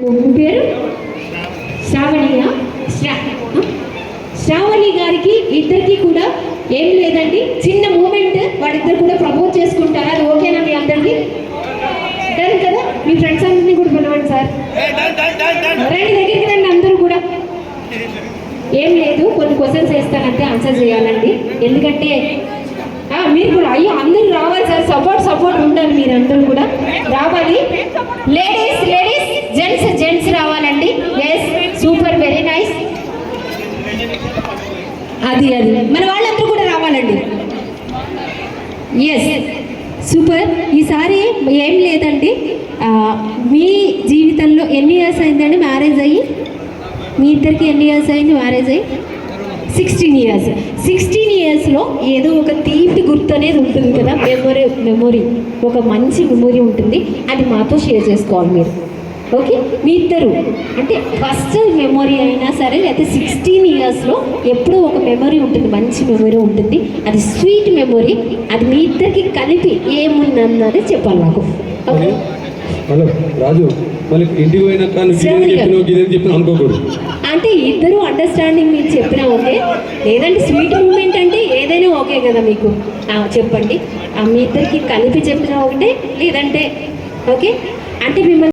పేరు శ్రావణియా? శ్రావణి గారికి ఇద్దరికి కూడా ఏం లేదండి, చిన్న మూమెంట్, వాళ్ళిద్దరు కూడా ప్రపోజ్ చేసుకుంటారు. అది ఓకేనా మీ అందరికి? డన్ కదా? మీ ఫ్రెండ్స్ అందరినీ కూడా పిలవండి సార్, రండి దగ్గరికి రండి అందరూ కూడా. ఏం లేదు, కొన్ని క్వశ్చన్స్ వేస్తానంటే ఆన్సర్ చేయాలండి. ఎందుకంటే మీరు కూడా అయ్యో అందరూ రావాలి సార్, సపోర్ట్ ఉండాలి, మీరందరూ కూడా రావాలి. లేడీస్ జెంట్స్ రావాలండి. Yes, super, very nice. అది మన వాళ్ళందరూ కూడా రావాలండి. Yes, super. ఈసారి ఏం లేదండి, మీ జీవితంలో ఎన్ని ఇయర్స్ అయిందండి మ్యారేజ్ అయ్యి? మీ ఇద్దరికి ఎన్ని ఇయర్స్ అయింది మ్యారేజ్ అయ్యి? 16 ఇయర్స్. 16 ఇయర్స్లో ఏదో ఒక తీపి గుర్తు అనేది ఉంటుంది కదా, మెమొరీ, ఒక మంచి మెమొరీ ఉంటుంది. అది మాతో షేర్ చేసుకోవాలి మీరు. ఓకే, మీ ఇద్దరు అంటే ఫస్ట్ మెమొరీ అయినా సరే, లేకపోతే 16 ఇయర్స్లో ఎప్పుడూ ఒక మెమొరీ ఉంటుంది, మంచి మెమొరీ ఉంటుంది, అది స్వీట్ మెమొరీ. అది మీ ఇద్దరికి కలిపి ఏముందన్నది చెప్పాలి నాకు. ఓకే హలో రాజు, మళ్ళీ ఇంటికి పోయినాక అనుకోకూడదు. అంటే ఇద్దరు అండర్స్టాండింగ్ మీకు చెప్పినా ఓకే, లేదంటే స్వీట్ మూమెంట్ అంటే ఏదైనా ఓకే కదా మీకు? చెప్పండి, మీ ఇద్దరికి కలిపి చెప్పినా ఒకటే, లేదంటే ఓకే అంటే మిమ్మల్ని